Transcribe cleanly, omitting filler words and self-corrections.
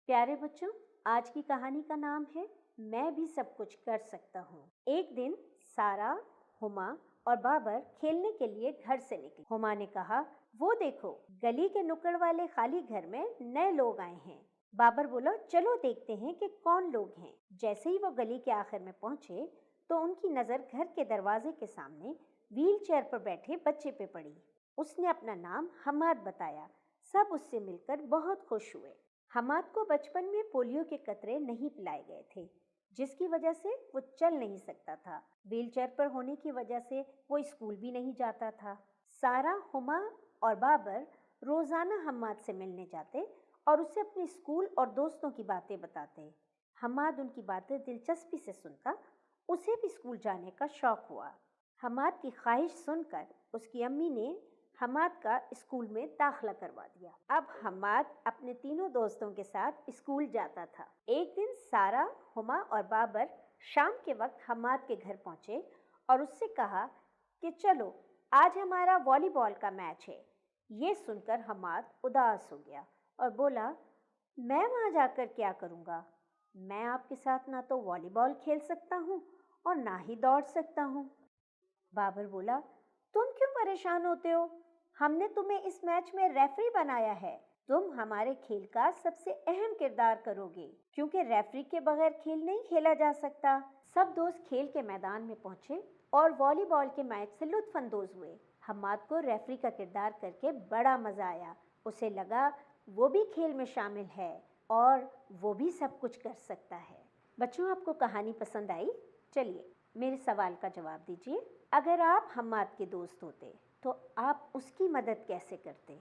प्यारे बच्चों, आज की कहानी का नाम है मैं भी सब कुछ कर सकता हूँ। एक दिन सारा, हुमा और बाबर खेलने के लिए घर से निकले। हुमा ने कहा, वो देखो, गली के नुक्कड़ वाले खाली घर में नए लोग आए हैं। बाबर बोला, चलो देखते हैं कि कौन लोग हैं। जैसे ही वो गली के आखिर में पहुंचे तो उनकी नजर घर के दरवाजे के सामने व्हील चेयर पर बैठे बच्चे पे पड़ी। उसने अपना नाम हमाद बताया। सब उससे मिलकर बहुत खुश हुए। हमाद को बचपन में पोलियो के कतरे नहीं पिलाए गए थे, जिसकी वजह से वो चल नहीं सकता था। व्हीलचेयर पर होने की वजह से वो स्कूल भी नहीं जाता था। सारा, हुमा और बाबर रोजाना हमाद से मिलने जाते और उसे अपने स्कूल और दोस्तों की बातें बताते। हमाद उनकी बातें दिलचस्पी से सुनता। उसे भी स्कूल जाने का शौक हुआ। हमाद की ख्वाहिश सुनकर उसकी अम्मी ने हमाद का स्कूल में दाखिला करवा दिया। अब हमाद अपने तीनों दोस्तों के साथ स्कूल जाता था। एक दिन सारा, हुमा और बाबर शाम के वक्त हमाद के घर पहुंचे और उससे कहा कि चलो, आज हमारा वॉलीबॉल का मैच है। ये सुनकर हमाद उदास हो गया और बोला, मैं वहां जाकर क्या करूंगा? मैं आपके साथ ना तो वॉलीबॉल खेल सकता हूँ और ना ही दौड़ सकता हूँ। बाबर बोला, तुम क्यों परेशान होते हो? हमने तुम्हें इस मैच में रेफरी बनाया है। तुम हमारे खेल का सबसे अहम किरदार करोगे, क्योंकि रेफरी के बगैर खेल नहीं खेला जा सकता। सब दोस्त खेल के मैदान में पहुंचे और वॉलीबॉल के मैच से लुत्फानंदोज हुए। हमाद को रेफरी का किरदार करके बड़ा मजा आया। उसे लगा वो भी खेल में शामिल है और वो भी सब कुछ कर सकता है। बच्चों, आपको कहानी पसंद आई? चलिए, मेरे सवाल का जवाब दीजिए। अगर आप हम्माद के दोस्त होते तो आप उसकी मदद कैसे करते?